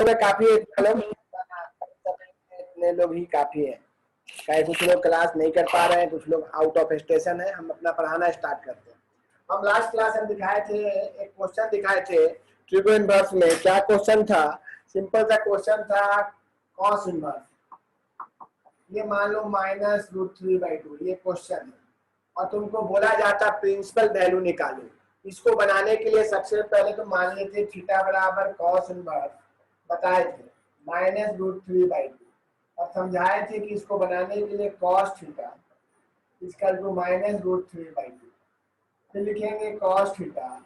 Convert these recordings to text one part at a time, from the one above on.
समय काफी है, इतने लोग ही काफी है। चाहे कुछ लोग क्लास नहीं कर पा रहे हैं, कुछ लोग आउट ऑफ स्टेशन है। हम अपना पढ़ाना स्टार्ट करते हैं। हम लास्ट क्लास में दिखाए थे, एक क्वेश्चन दिखाए थे ट्रिगो इनवर्स में। क्या क्वेश्चन था? सिंपल सा क्वेश्चन था, कॉस इनवर्स। ये मान लो -√3/2 ये क्वेश्चन है, और तुमको बोला जाता प्रिंसिपल वैल्यू निकालो। इसको बनाने के लिए सबसे पहले तो मान लेते थीटा बराबर कॉस इनवर्स, बताए थे -√3/2, और समझाए थे कि इसको बनाने के लिए कॉस थीटा इक्वल टू -√3/2। फिर लिखेंगे कॉस थीटा,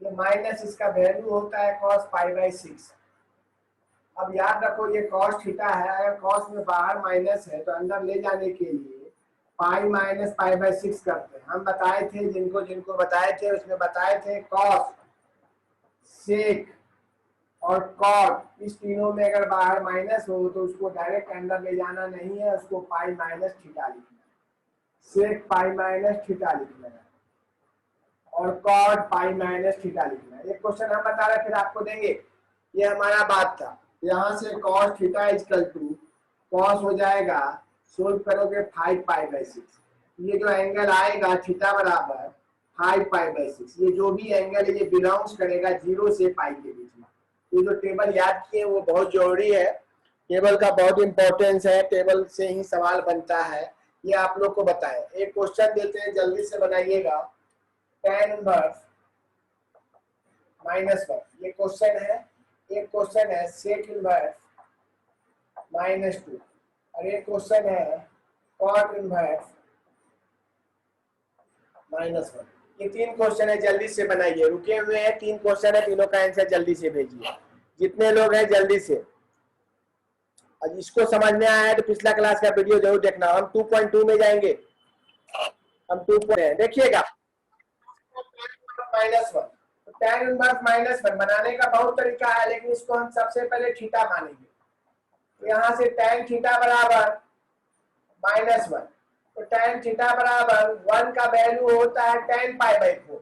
ये माइनस इसका वैल्यू होता है कॉस π/6। अब याद रखो ये कॉस थीटा है, अगर कॉस में बाहर माइनस है तो अंदर ले जाने के लिए पाई माइनस π/6 करते हैं। हम बताए थे, जिनको जिनको बताए थे उसमें बताए थे कॉस, सेक और कॉट, इस तीनों में अगर बाहर माइनस हो तो उसको डायरेक्ट अंदर ले जाना नहीं है, उसको पाई माइनस थीटा लिखना है। सेक पाई माइनस थीटा लिखना है और कॉट पाई माइनस थीटा लिखना है। एक क्वेश्चन हम बता रहे फिर आपको देंगे। ये हमारा बात था। यहाँ से cos theta equal to cos हो जाएगा, सोल्व करोगे 5π/6। ये जो एंगल आएगा थीटा बराबर 5π/6, ये जो भी एंगल है ये बिलोंग्स करेगा 0 से पाई के बीच में। ये जो टेबल याद किए वो बहुत जरूरी है, टेबल का बहुत इंपॉर्टेंस है, टेबल से ही सवाल बनता है। ये आप लोग को बताएं। एक क्वेश्चन देते हैं, जल्दी से बनाइएगा। tan इनवर्स -1 ये क्वेश्चन है। एक क्वेश्चन है सेक इनवर्स -2, और एक क्वेश्चन है कॉट इनवर्स -1। ये 3 क्वेश्चन है, जल्दी से बनाइए। रुके हुए हैं 3 क्वेश्चन है, तीनों का आंसर जल्दी से भेजिए, जितने लोग हैं जल्दी से। और इसको समझ में आया है तो पिछला क्लास का वीडियो जरूर देखना। हम 2.2 में जाएंगे, हम 2 देखिएगा -1। तो tan इनवर्स -1 बनाने का बहुत तरीका है, लेकिन इसको हम सबसे पहले थीटा मानेंगे। तो यहाँ से tan थीटा बराबर -1, तो tan थीटा बराबर 1 का वैल्यू होता है tan π/4।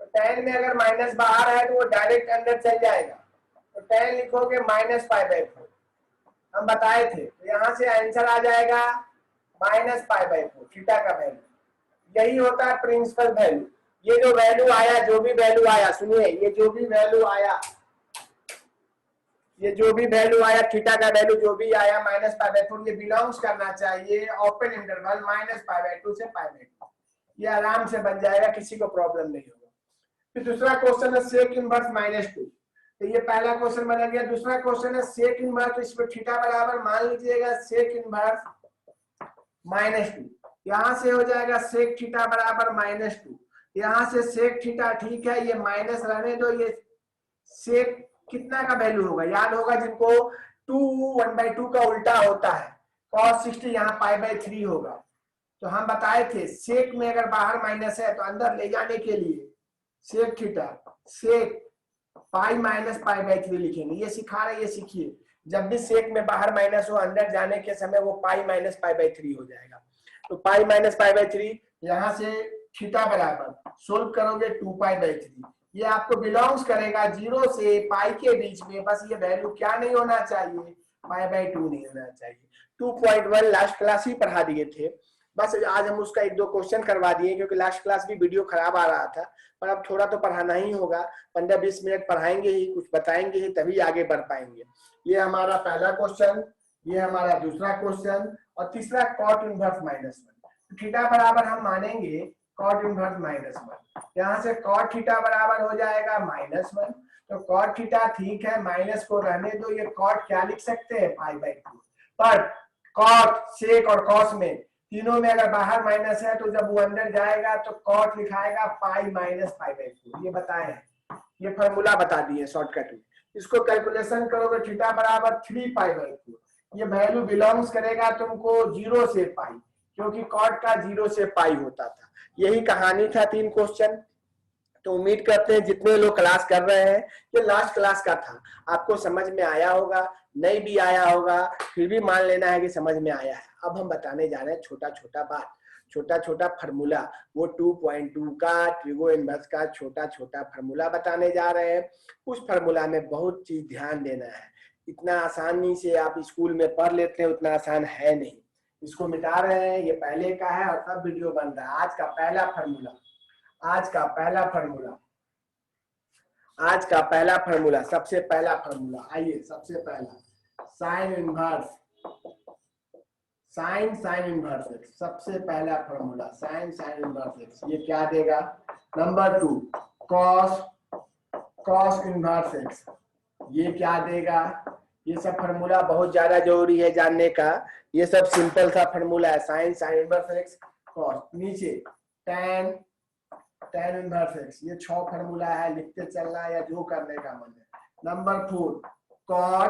तो tan में अगर माइनस बाहर है तो वो डायरेक्ट अंदर चल जाएगा, तो tan लिखोगे -π/4। हम बताए थे, तो यहाँ से आंसर आ जाएगा -π/4 थीटा का वैल्यू। यही होता है प्रिंसिपल वैल्यू। ये जो वैल्यू आया, जो भी वैल्यू आया, सुनिए, ये जो भी वैल्यू आया, ये जो भी वैल्यू आया थीटा का वैल्यू जो भी आया -π/4, ये बिलोंग्स करना चाहिए ओपन इंटरवल -π/2 से π/2। ये आराम से बन जाएगा, किसी को प्रॉब्लम नहीं होगा। फिर दूसरा क्वेश्चन है सेक इनवर्स -2। तो ये पहला क्वेश्चन बना गया। दूसरा क्वेश्चन है सेक इनवर्स, तो इसमें थीटा बराबर मान लीजिएगा सेक इनवर्स -2। यहाँ से हो जाएगा सेक थीटा बराबर -2। यहाँ से सेक थीटा, ठीक है, ये माइनस रहने दो। ये सेक कितना का वैल्यू होगा, याद होगा जिनको, 2 1/2 का उल्टा होता है, cos 60 यहाँ π/3 होगा। तो हम बताए थे सेक में अगर बाहर माइनस है तो अंदर ले जाने के लिए sec theta sec pi minus π/3 लिखेंगे। ये सिखा रहे, ये सीखिए। जब भी सेक में बाहर माइनस हो, अंदर जाने के समय वो पाई माइनस π/3 हो जाएगा। तो पाई माइनस π/3, यहाँ से थीटा बराबर सोल्व करोगे 2π/3। ये आपको बिलोंग्स करेगा 0 से पाई के बीच में। बस ये वैल्यू क्या नहीं होना चाहिए, π/2 नहीं होना चाहिए। 2.1 लास्ट क्लास ही पढ़ा दिए थे, बस आज हम उसका 1-2 क्वेश्चन करवा दिए, क्योंकि लास्ट क्लास भी वीडियो खराब आ रहा था। पर अब थोड़ा तो पढ़ाना ही होगा, 15-20 मिनट पढ़ाएंगे ही, कुछ बताएंगे ही, तभी आगे बढ़ पाएंगे। ये हमारा पहला क्वेश्चन, ये हमारा दूसरा क्वेश्चन, और तीसरा कॉट इनवर्स -1। थीटा बराबर हम मानेंगे कॉट इनवर्स -1। यहाँ से कॉट थीटा बराबर हो जाएगा -1। तो कॉट थीटा ठीक है, माइनस को रहने दो। ये कॉट क्या लिख सकते हैं, π/2। पर कॉट, सेक और कॉस में तीनों में अगर बाहर माइनस है तो जब वो अंदर जाएगा तो कॉट लिखाएगा पाई माइनस π/2। ये बताए हैं, ये फॉर्मूला बता दिए शॉर्टकट में। इसको कैलकुलेशन करोगे थीटा बराबर 3π/4। ये वैल्यू बिलोंग्स करेगा तुमको 0 से पाई, क्योंकि कॉट का 0 से पाई होता था। यही कहानी था 3 क्वेश्चन। तो उम्मीद करते हैं जितने लोग क्लास कर रहे हैं, ये लास्ट क्लास का था, आपको समझ में आया होगा। नहीं भी आया होगा फिर भी मान लेना है कि समझ में आया है। अब हम बताने जा रहे हैं छोटा छोटा बात। छोटा छोटा फार्मूला, वो 2.2 का ट्रिगो इनवर्स का छोटा छोटा फार्मूला बताने जा रहे हैं। उस फार्मूला में बहुत चीज ध्यान देना है, इतना आसानी से आप स्कूल में पढ़ लेते हैं उतना आसान है नहीं। इसको मिटा रहे हैं, ये पहले का है और तब वीडियो बन रहा है। आज का पहला फार्मूला, आज का पहला फार्मूला, आज का पहला फार्मूला, सबसे पहला फार्मूला, आइए सबसे पहला sine inverse, sine inverse x, सबसे पहला फार्मूला साइन इनवर्स एक्स, ये क्या देगा? नंबर 2 कॉस इनवर्स एक्स, ये क्या देगा? ये सब फार्मूला बहुत ज्यादा जरूरी है जानने का, ये सब सिंपल सा फार्मूला है। साइन इनवर्स एक्स कॉस, नीचे tan इनवर्स एक्स, ये 6 फार्मूला है, लिखते चलना है या जो करने का मन है। नंबर 4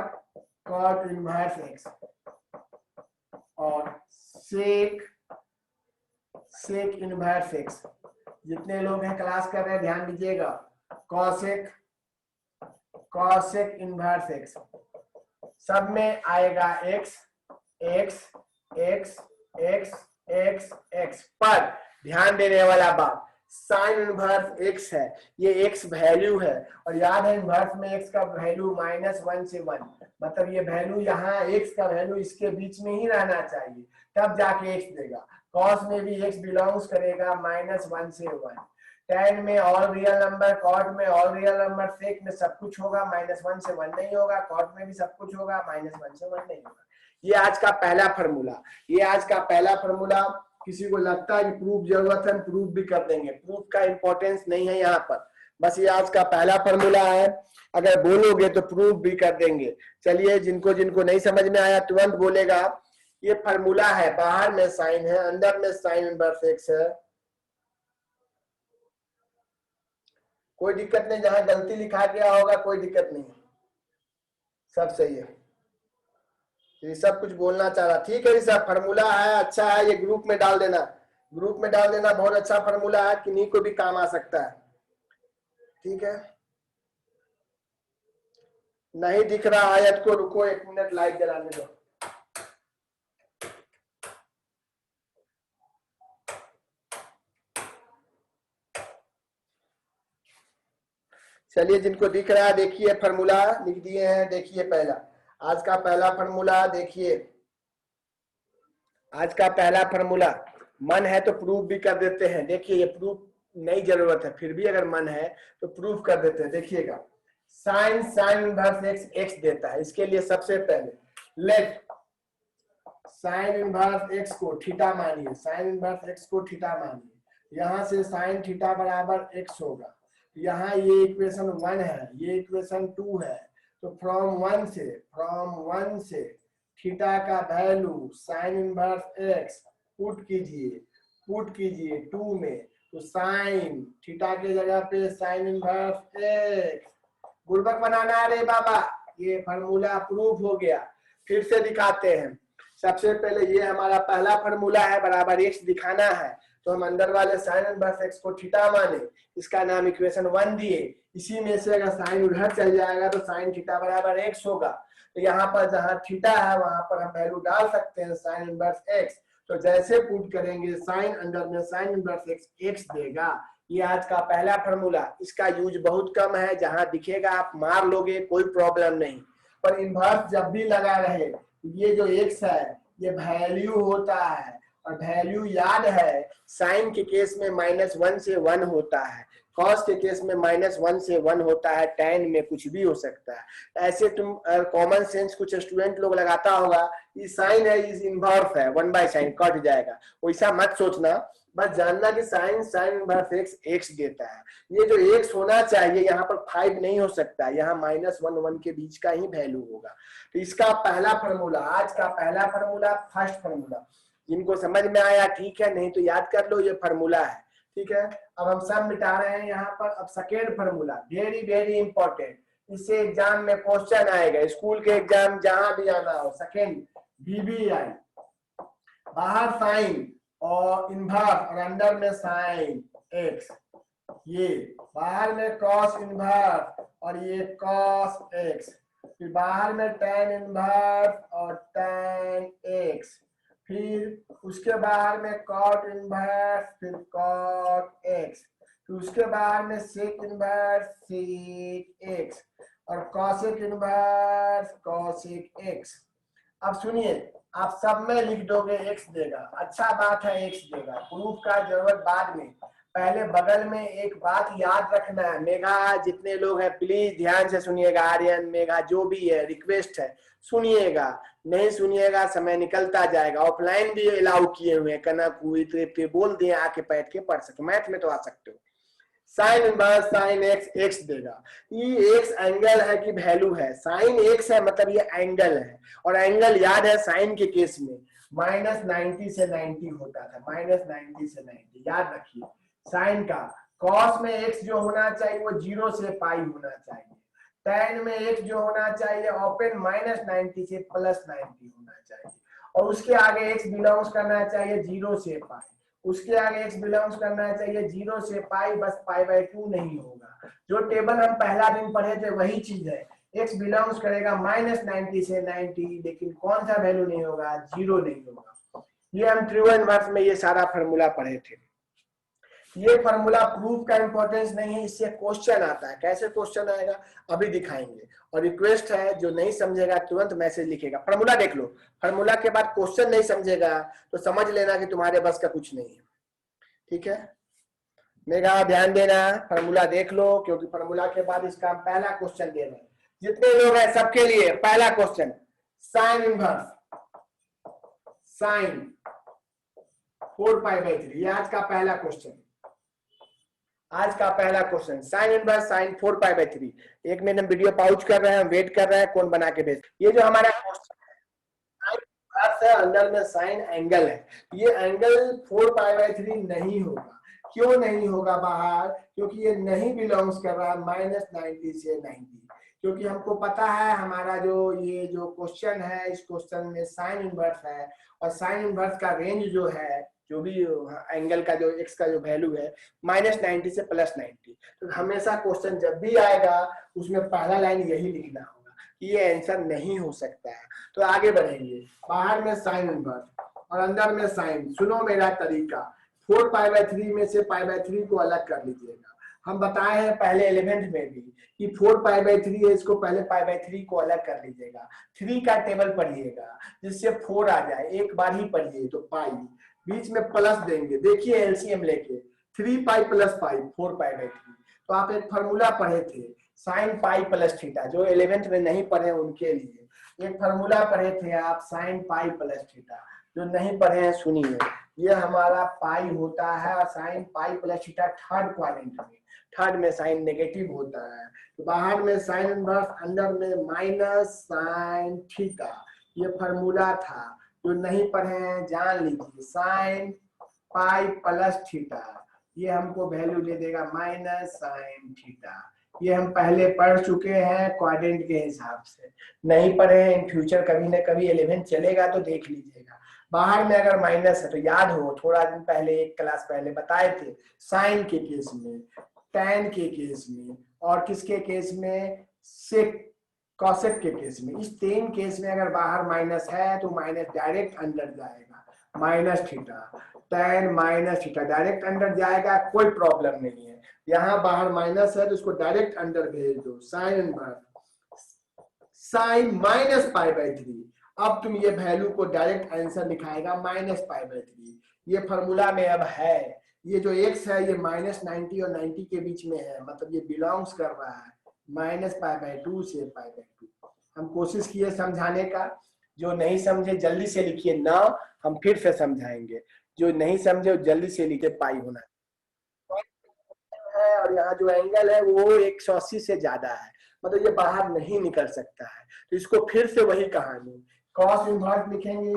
कॉट इनवर्स एक्स और सेक इनवर्स एक्स। जितने लोग हैं क्लास कर रहे हैं ध्यान दीजिएगा, कॉसेक इनवर्स एक्स, सब में आएगा x x x x x x. पर ध्यान देने वाला बात, साइन इनवर्स एक्स है, ये एक्स वैल्यू है और याद है इनवर्स में एक्स का वैल्यू -1 से 1, मतलब ये वैल्यू यहाँ एक्स का वैल्यू इसके बीच में ही रहना चाहिए, तब जाके एक्स देगा। कॉस में भी एक्स बिलोंग्स करेगा -1 से 1, tan में ऑल रियल नंबर, कॉट में ऑल रियल नंबर, सेक में सब कुछ होगा, -1 से 1 नहीं होगा, कॉट में भी सब कुछ होगा, -1 से 1 नहीं होगा। ये आज का पहला फार्मूला, ये आज का पहला फार्मूला। किसी को लगता है कि प्रूफ जरूरत है, प्रूफ भी कर देंगे, प्रूफ का इंपॉर्टेंस नहीं है यहाँ पर, बस ये आज का पहला फार्मूला है। अगर बोलोगे तो प्रूफ भी कर देंगे। चलिए, जिनको जिनको नहीं समझ में आया तुरंत बोलेगा। ये फार्मूला है, बाहर में साइन है, अंदर में साइन इनवर्स एक्स है। कोई दिक्कत नहीं, जहां गलती लिखा गया होगा कोई दिक्कत नहीं, सब सही है। ये सब कुछ बोलना चाह रहा, ठीक है, ये सब फार्मूला है, अच्छा है, ये ग्रुप में डाल देना, ग्रुप में डाल देना, बहुत अच्छा फार्मूला है, किन्हीं को भी काम आ सकता है। ठीक है, नहीं दिख रहा आयत को, रुको 1 मिनट, लाइट जलाने दो। चलिए, जिनको दिख रहा है देखिए, फार्मूला लिख दिए हैं, देखिए पहला, आज का पहला फार्मूला देखिए, आज का पहला फार्मूला। मन है तो प्रूफ भी कर देते हैं, देखिए ये प्रूफ नहीं जरूरत है, फिर भी अगर मन है तो प्रूफ कर देते हैं। देखिएगा, साइन इनवर्स एक्स एक्स देता है, इसके लिए सबसे पहले लेट साइन इनवर्स एक्स को थीटा मानिए, साइन इनवर्स एक्स को थीटा मानिए, यहां से साइन थीटा बराबर एक्स होगा, यहाँ ये इक्वेशन 1 है, ये इक्वेशन 2 है, तो फ्रॉम 1 से थीटा का value sine inverse x put कीजिए 2 में, तो साइन थीटा के जगह पे साइन इनवर्स एक्स, गुणक बनाना है रे बाबा, ये फार्मूला प्रूफ हो गया। फिर से दिखाते हैं, सबसे पहले ये हमारा पहला फार्मूला है, बराबर एक्स दिखाना है, तो हम अंदर वाले साइन इनवर्स एक्स को थीटा माने, इसका नाम इक्वेशन 1 दिए, इसी में से अगर साइन उधर चल जाएगा तो साइन थीटा बराबर एक्स होगा, तो यहाँ पर जहाँ थीटा है वहां पर हम वैल्यू डाल सकते हैं साइन इनवर्स एक्स, तो जैसे पुट करेंगे साइन अंदर में साइन इनवर्स एक्स एक्स देगा। ये आज का पहला फार्मूला, इसका यूज बहुत कम है, जहां दिखेगा आप मार लोगे कोई प्रॉब्लम नहीं, पर इनवर्स जब भी लगा रहे, ये जो एक्स है ये वैल्यू होता है, और वैल्यू याद है साइन के केस में -1 से 1 होता है, कॉस के केस में -1 से 1 होता है, tan में कुछ भी हो सकता है। ऐसे तुम कॉमन सेंस कुछ स्टूडेंट लोग लगाता होगा, ये साइन है, इस इनवर्स है, 1/sin कट जाएगा, वैसा मत सोचना, बस जानना कि साइन इनवर्स एक्स एक्स देता है। ये जो एक्स होना चाहिए यहाँ पर 5 नहीं हो सकता, यहाँ -1 1 के बीच का ही वैल्यू होगा। तो इसका पहला फार्मूला, आज का पहला फार्मूला, फर्स्ट फार्मूला, जिनको समझ में आया ठीक है, नहीं तो याद कर लो, ये फार्मूला है। ठीक है, अब हम सब मिटा रहे हैं यहाँ पर। अब सेकेंड फार्मूला वेरी इंपॉर्टेंट, इससे एग्जाम में क्वेश्चन आएगा, स्कूल के एग्जाम जहां भी आना हो। सेकेंड BBI, बाहर साइन और इनवर्स और अंदर में साइन एक्स, ये बाहर में कॉस इनवर्स और ये कॉस एक्स, फिर बाहर में tan इनवर्स और tan एक्स, फिर उसके बाहर में कॉट इनवर्स, फिर कॉट एक्स, फिर उसके बाहर में सेक इनवर्स सेक एक्स और कॉसेक इनवर्स कॉसेक एक्स। अब सुनिए, आप सब में लिख दोगे एक्स देगा, अच्छा बात है एक्स देगा, प्रूफ का जरूरत बाद में, पहले बगल में एक बात याद रखना है। मेघा, जितने लोग हैं प्लीज ध्यान से सुनिएगा, आर्यन, मेघा, जो भी है रिक्वेस्ट है सुनिएगा, नहीं सुनिएगा समय निकलता जाएगा। ऑफलाइन भी अलाउ किए हुए हैं, कनक हुई तो बोल दिए आके बैठ के पढ़ सके, मैथ में तो आ सकते हो। Sine inverse sine x x देगा, ये एक्स एंगल है कि वैल्यू है, साइन एक्स है मतलब ये एंगल है, और एंगल याद है साइन के केस में -90 से 90 होता था, -90 से 90 याद रखिए। साइन का कॉस में एक्स जो होना चाहिए वो 0 से पाई होना चाहिए, tan में एक्स जो होना चाहिए ओपन -90 से +90 होना चाहिए, और उसके आगे एक्स बिलोंग्स करना चाहिए 0 से पाई, उसके आगे x बिलोंग्स करना चाहिए 0 से पाई, बस π/2 नहीं होगा। जो टेबल हम पहला दिन पढ़े थे वही चीज है, x बिलोंग्स करेगा -90 से 90, लेकिन कौन सा वैल्यू नहीं होगा, 0 नहीं होगा। ये हम ट्रू इनवर्स में ये सारा फार्मूला पढ़े थे। ये फार्मूला प्रूफ का इंपॉर्टेंस नहीं है, इससे क्वेश्चन आता है, कैसे क्वेश्चन आएगा अभी दिखाएंगे, और रिक्वेस्ट है जो नहीं समझेगा तुरंत मैसेज लिखेगा। फार्मूला देख लो, फार्मूला के बाद क्वेश्चन नहीं समझेगा तो समझ लेना कि तुम्हारे बस का कुछ नहीं है, ठीक है। मेरा ध्यान देना, फार्मूला देख लो, क्योंकि फार्मूला के बाद इसका हम पहला क्वेश्चन दे रहे हैं, जितने लोग हैं सबके लिए पहला क्वेश्चन, साइन इनवर्स साइन 4π/3, ये आज का पहला क्वेश्चन, आज का पहला क्वेश्चन साइन इनवर्स साइन 4π/3। एक मिनट हम वीडियो पॉज कर रहे हैं, वेट कर रहे हैं कौन बना के भेज। ये जो हमारा क्वेश्चन है अंदर में साइन एंगल है, ये एंगल 4π/3 नहीं होगा। क्यों नहीं होगा बाहर, क्योंकि ये नहीं बिलोंग्स कर रहा है -90 से 90, क्योंकि हमको पता है हमारा जो ये जो क्वेश्चन है, इस क्वेश्चन में साइन इनवर्स है, और साइन इनवर्स का रेंज जो है, जो भी एंगल का जो एक्स का जो वैल्यू है -90 से +90, तो हमेशा क्वेश्चन जब भी आएगा उसमें पहला लाइन यही लिखना होगा कि ये आंसर नहीं हो सकता है। तो आगे बढ़ेंगे, बाहर में साइन इनवर्स और अंदर में साइन। सुनो मेरा तरीका, 4π/3 में से π/3 को अलग कर लीजिएगा। हम बताए हैं पहले 11th में भी कि 4π/3 है, इसको पहले π/3 को अलग कर लीजिएगा, 3 का टेबल पढ़िएगा जिससे 4 आ जाए, एक बार ही पढ़िए तो पाई, बीच में प्लस देंगे, देखिए एलसीएम लेके 3π + पाई 4π/3। तो आप एक फार्मूला पढ़े थे साइन पाई प्लस थीटा, जो 11th में नहीं पढ़े उनके लिए एक फार्मूला पढ़े थे आप, साइन पाई प्लस थीटा, जो नहीं पढ़े हैं सुनिए, ये हमारा पाई होता है, और sine pi plus theta third quadrant में, थर्ड में साइन नेगेटिव होता है, तो बाहर में साइन इनवर्स, अंदर में माइनस साइन थीटा। ये फार्मूला था, जो नहीं पढ़े हैं जान लीजिए, साइन पाई प्लस थीटा, ये हमको वैल्यू दे देगा -साइन थीटा। ये हम पहले पढ़ चुके हैं क्वाड्रेंट के हिसाब से, नहीं पढ़े हैं इन फ्यूचर कभी ना कभी 11 चलेगा तो देख लीजिएगा। बाहर में अगर माइनस है तो याद हो, थोड़ा दिन पहले एक क्लास पहले बताए थे, साइन के केस में, टैन के केस में, और किसके केस में, सेक कॉसेक के केस में। इस 3 केस में अगर बाहर माइनस है तो माइनस डायरेक्ट अंदर जाएगा, -थीटा, tan -थीटा डायरेक्ट अंदर जाएगा, कोई प्रॉब्लम नहीं है। यहाँ बाहर माइनस है तो इसको डायरेक्ट अंदर भेज दो, साइन इनवर्स साइन -π/3। अब तुम ये वैल्यू को डायरेक्ट आंसर दिखाएगा -π/3। ये फार्मूला में अब है, ये जो x है ये -90 और 90 के बीच में है, मतलब ये बिलोंग्स कर रहा है -π/2 से π/2। हम कोशिश किए समझाने का, जो नहीं समझे जल्दी से लिखिए ना, हम फिर से समझाएंगे, जो नहीं समझे जल्दी से लिखे पाई होना है, और यहाँ जो एंगल है वो 180 से ज्यादा है, मतलब ये बाहर नहीं निकल सकता है। तो इसको फिर से वही कहानी, कॉस इनवर्स लिखेंगे,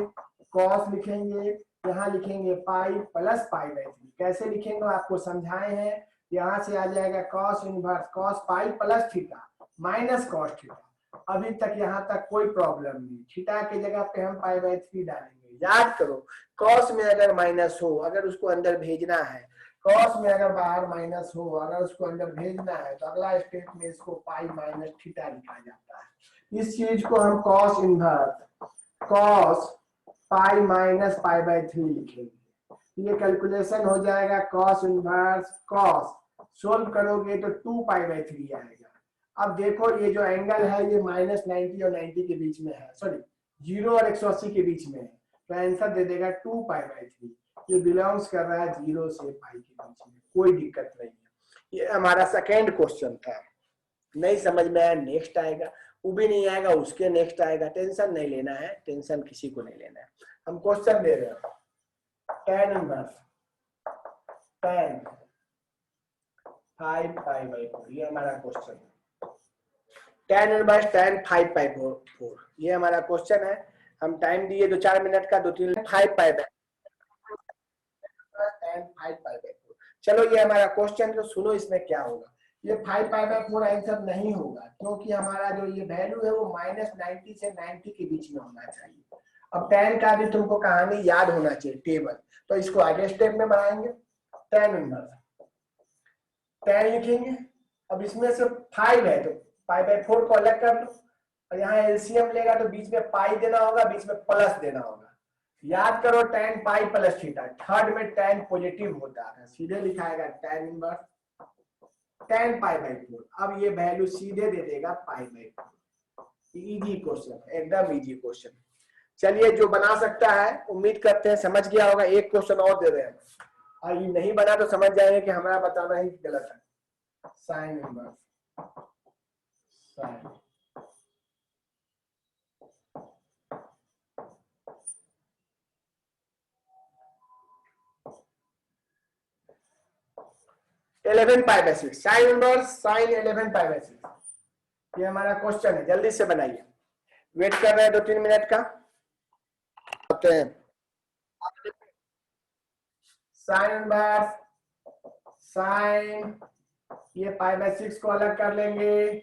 कॉस लिखेंगे, यहाँ लिखेंगे पाई प्लस π/3। कैसे लिखेंगे आपको समझाए हैं, यहाँ से आ जाएगा cos inverse cos pi plus theta minus cos theta. अभी तक यहाँ तक कोई प्रॉब्लम नहीं, थीटा की जगह पे हम π/3 डालेंगे। याद करो, कॉस में अगर माइनस हो, अगर उसको अंदर भेजना है, कॉस में अगर बाहर माइनस हो, अगर उसको अंदर भेजना है, तो अगला स्टेप में इसको पाई माइनस थीटा लिखा जाता है। इस चीज को हम cos inverse cos pi minus pi by 3 लिखेंगे। ये कैलकुलेशन हो जाएगा कॉस इनवर्स कॉस, सोल्व करोगे तो 2 पाई बाय 3 आएगा। अब देखो ये जो एंगल है ये माइनस 90 और 90 के बीच में है, सॉरी 0 और 180 के बीच में है, तो आंसर दे देगा 2 पाई बाय 3। ये बिलोंग्स कर रहा है 0 से पाई के बीच में, कोई दिक्कत नहीं है। ये हमारा सेकेंड क्वेश्चन था। नहीं समझ में आया नेक्स्ट आएगा, वो भी नहीं आएगा उसके नेक्स्ट आएगा, टेंशन नहीं लेना है, टेंशन किसी को नहीं लेना है। हम क्वेश्चन दे रहे हैं tan inverse tan 5 pi by 4, ये हमारा क्वेश्चन है। tan इनवर्स tan 5 पाई 4, ये हमारा क्वेश्चन है। हम टाइम दिए 2-4 मिनट का, 2-3 5 pi by tan 5 pi by 4। चलो ये हमारा क्वेश्चन, तो सुनो इसमें क्या होगा। ये 5 पाई बाय 4 आंसर नहीं होगा, क्योंकि हमारा जो ये वैल्यू है वो माइनस 90 से 90 के बीच में होना चाहिए। अब tan का भी तुमको कहानी याद होना चाहिए टेबल, तो इसको आगे स्टेप में बढ़ाएंगे। tan इनवर्स tan लिखेंगे। अब इसमें से 5 है तो पाई बाय 4 को अलग कर लो, और यहाँ एलसीएम लेगा तो बीच में पाई देना होगा, बीच में प्लस देना होगा। याद करो tan pi plus theta, third में tan पॉजिटिव होता है, सीधे लिखाएगा tan inverse tan pi by 4। अब ये वैल्यू सीधे दे देगा पाई बाय 4। इजी क्वेश्चन, एकदम इजी क्वेश्चन। चलिए जो बना सकता है, उम्मीद करते हैं समझ गया होगा। एक क्वेश्चन और दे रहे हैं, और ये नहीं बना तो समझ जाएंगे कि हमारा बताना ही गलत है। Sine inverse sine 11 pi by 6, sine inverse sine 11 pi by 6, ये हमारा क्वेश्चन है। जल्दी से बनाइए, वेट कर रहे हैं 2-3 मिनट का। आते हैं साइन इनवर्स साइन, ये पाई बाय 6 को अलग कर लेंगे,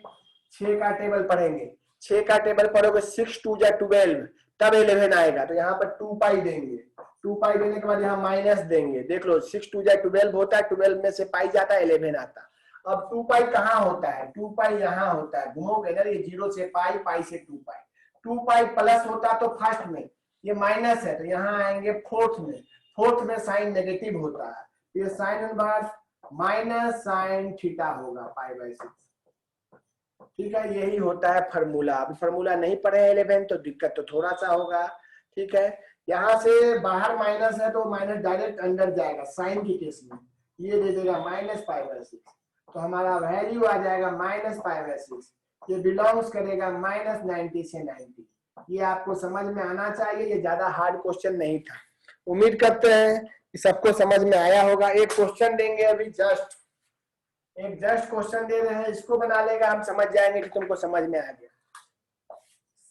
6 का टेबल पढ़ेंगे। 6 का टेबल पढ़ोगे 6 2 जा 12, तब 11 आएगा, तो यहाँ पर 2 पाई देंगे। 2 पाई देने के बाद यहाँ माइनस देंगे। देख लो 6 2 जा 12 होता है, 12 में से पाई जाता है, 11 आता है। अब 2 पाई कहाँ होता है, 2 पाई यहाँ होता है, घुमोगे ना, ये 0 से पाई, पाई से 2 पाई। 2 पाई प्लस होता तो फर्स्ट में, ये माइनस है तो यहाँ आएंगे फोर्थ में, फोर्थ में साइन नेगेटिव होता है, ये sine inverse minus sine theta होगा पाई बाय 6। ठीक है, यही होता है फॉर्मूला। अभी फॉर्मूला नहीं पढ़े 11 तो दिक्कत तो थोड़ा सा होगा। ठीक है, यहाँ से बाहर माइनस है तो माइनस डायरेक्ट अंदर जाएगा साइन के केस में, ये दे देगा माइनस पाई बाय 6, तो हमारा वैल्यू आ जाएगा माइनस पाई बाय 6। ये बिलोंग्स करेगा माइनस 90 से 90। ये आपको समझ में आना चाहिए, ये ज्यादा हार्ड क्वेश्चन नहीं था। उम्मीद करते हैं कि सबको समझ में आया होगा। एक क्वेश्चन देंगे अभी, एक जस्ट क्वेश्चन दे रहे हैं, इसको बना लेगा, हम समझ जाएंगे कि तुमको समझ में आ गया।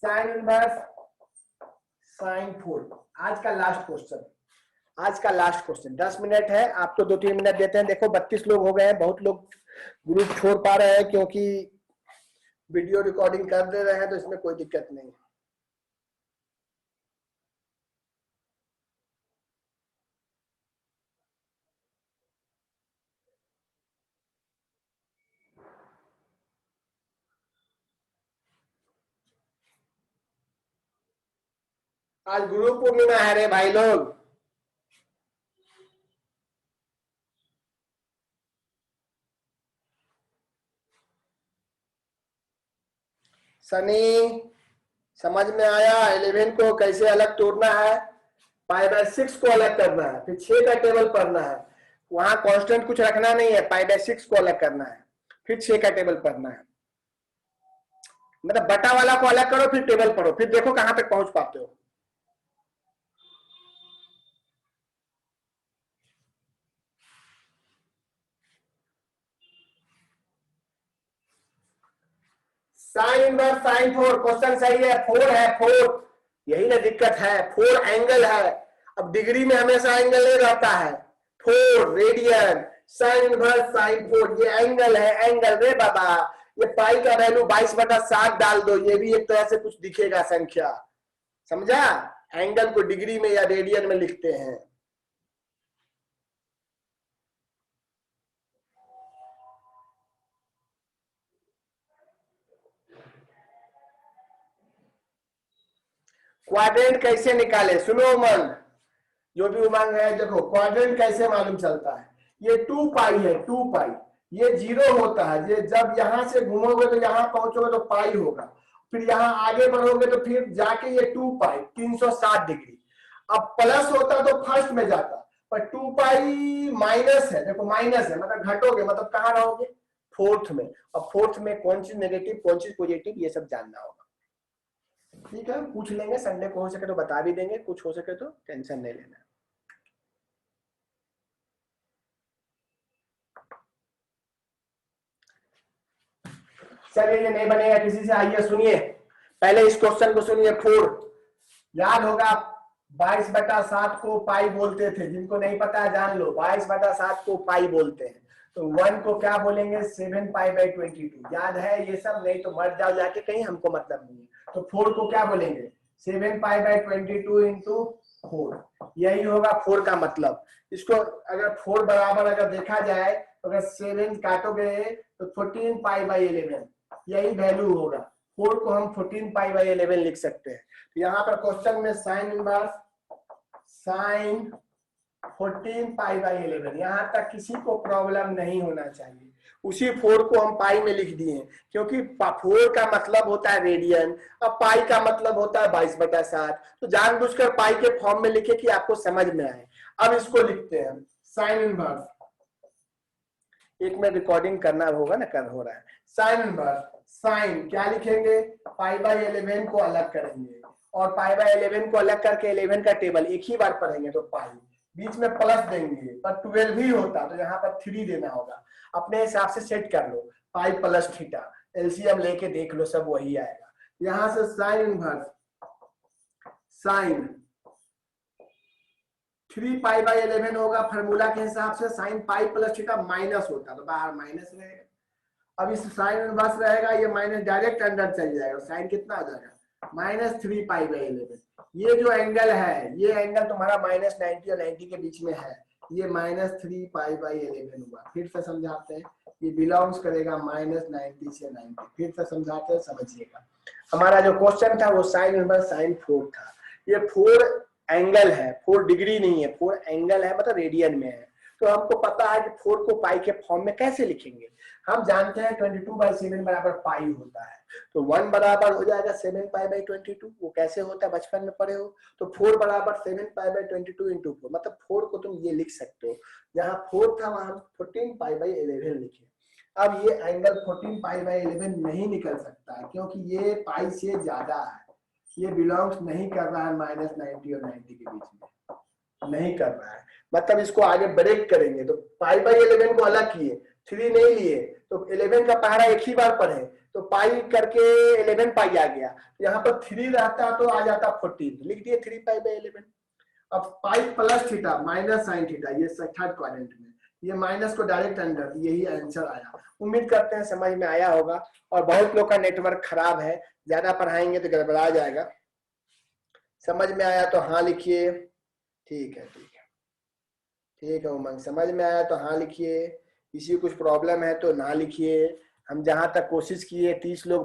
साइन इनवर्स साइन 4, आज का लास्ट क्वेश्चन, आज का लास्ट क्वेश्चन। 10 मिनट है, आपको 2-3 मिनट देते हैं। देखो 32 लोग हो गए हैं, बहुत लोग ग्रुप छोड़ पा रहे हैं क्योंकि वीडियो रिकॉर्डिंग कर दे रहे हैं, तो इसमें कोई दिक्कत नहीं। आज गुरु पूर्णिमा है रे भाई लोग। सनी समझ में आया 11 को कैसे अलग तोड़ना है, पाई बाय 6 को अलग करना है, फिर 6 का टेबल पढ़ना है, वहां कांस्टेंट कुछ रखना नहीं है, पाई बाय 6 को अलग करना है, फिर 6 का टेबल पढ़ना है। मतलब बटा वाला को अलग करो, फिर टेबल पढ़ो, फिर देखो कहां तक पहुंच पाते हो। साइन इनवर्स साइन 4, क्वेश्चन सही है, 4 है, 4, यही ना दिक्कत है, 4 एंगल है। अब डिग्री में हमेशा एंगल नहीं रहता है, 4 रेडियन, साइन इनवर्स साइन 4, ये एंगल है, एंगल रे बाबा। ये पाई का वैल्यू 22/7 डाल दो, ये भी एक तरह से कुछ दिखेगा संख्या, समझा। एंगल को डिग्री में या रेडियन में लिखते हैं। क्वाड्रेंट कैसे निकाले, सुनो उमंग, जो भी उमंग है, देखो क्वाड्रेंट कैसे मालूम चलता है, ये 2 पाई है, 2 पाई, ये 0 होता है, ये जब यहां से घूमोगे तो यहां पहुंचोगे तो पाई होगा, फिर यहां आगे बढ़ोगे तो फिर जाके ये 2 पाई 360 डिग्री, अब प्लस होता तो फर्स्ट में जाता, पर 2 पाई माइनस है, देखो माइनस है मतलब घटोगे, मतलब कहां रहोगे, फोर्थ में, और फोर्थ में कौन सी नेगेटिव कौन सी पॉजिटिव ये सब जानना होगा। ठीक है, पूछ लेंगे संडे को, हो सके तो बता भी देंगे, कुछ हो सके तो टेंशन नहीं लेना। चलिए ये नहीं बनेगा किसी से, आइए सुनिए पहले इस क्वेश्चन को सुनिए। 4 याद होगा 22/7 को पाई बोलते थे, जिनको नहीं पता है जान लो, 22/7 को पाई बोलते हैं, तो 1 को क्या बोलेंगे 7 पाई/22, याद है ये सब, नहीं तो मर जाओ जाके कहीं, हमको मतलब नहीं है, तो 4 को क्या बोलेंगे 7 पाई/22 इंटू 4, यही होगा 4 का मतलब। इसको अगर 4 बराबर अगर देखा जाए तो अगर 7 काटोगे तो 14 पाई/11, यही वैल्यू होगा, 4 को हम 14 पाई/11 लिख सकते हैं। यहाँ पर क्वेश्चन में साइन इनवर्स साइन 14 पाई/11, यहाँ तक किसी को प्रॉब्लम नहीं होना चाहिए। उसी 4 को हम पाई में लिख दिए, क्योंकि 4 का मतलब होता है रेडियन, अब पाई का मतलब होता है 22/7, तो जानबूझकर पाई के फॉर्म में लिखे कि आपको समझ में आए। अब इसको लिखते हैं साइन इनवर्स, एक में रिकॉर्डिंग करना होगा ना, कर हो रहा है, साइन इनवर्स, साइन क्या लिखेंगे पाई/11 को अलग करेंगे, और पाई/11 को अलग करके 11 का टेबल एक ही बार पढ़ेंगे तो पाई, बीच में प्लस देंगे, पर 12 ही होता तो यहाँ पर 3 देना होगा, अपने हिसाब से सेट कर लो, पाई प्लस थीटा, एलसीएम लेके देख लो सब वही आएगा। यहां से साइन इनवर्स साइन 3 पाई/11 होगा, फार्मूला के हिसाब से sine pi plus theta minus होता तो बाहर माइनस रहेगा, अब इस साइन इनवर्स रहेगा, ये माइनस डायरेक्ट अंदर चल जाएगा, साइन कितना आ जाएगा -3 पाई/11, ये जो एंगल है ये एंगल तुम्हारा -90 और 90 के बीच में है, ये -3 पाई/11 हुआ। फिर से समझाते हैं, ये बिलोंग्स करेगा -90 से 90, फिर से समझाते हैं समझिएगा। हमारा जो क्वेश्चन था वो साइन इनवर्स साइन 4 था, ये 4 एंगल है, 4 डिग्री नहीं है, 4 एंगल है, मतलब रेडियन में है, तो हमको पता है कि 4 को पाई के फॉर्म में कैसे लिखेंगे, हम जानते हैं 22/7 बराबर पाई होता है, तो 1 बराबर हो जाएगा 7 पाई/22, वो कैसे होता है बचपन में पढ़े हो, तो 4 बराबर 7 पाई/22 इंटू 4, मतलब 4 को तुम ये लिख सकते हो, जहां 4 था वहां 14 पाई/11 लिखे। अब ये एंगल 14 पाई/11 नहीं निकल सकता है, क्योंकि ये पाई से ज्यादा है, ये बिलोंग्स नहीं कर रहा है -90 और 90 के बीच में, नहीं कर रहा है, मतलब इसको आगे ब्रेक करेंगे, तो पाई/11 को अलग किए, 3 नहीं लिए, तो 11 का पहाड़ा एक ही बार पढ़े, तो पाई करके 11 पाई आ गया, यहाँ पर 3 रहता तो आ जाता 14, लिख दिए 3 पाई/11। अब pi plus theta minus sine theta, ये थर्ड क्वाड्रेंट में, ये माइनस को डायरेक्ट अंदर, यही आंसर आया। उम्मीद करते हैं समझ में आया होगा, और बहुत लोग का नेटवर्क खराब है, ज्यादा पढ़ाएंगे तो गड़बड़ा जाएगा। समझ में आया तो हाँ लिखिए, ठीक है ठीक है ठीक है उमंग, समझ में आया तो हाँ लिखिए, किसी कुछ प्रॉब्लम है तो ना लिखिए, हम जहां तक कोशिश किए 30 लोग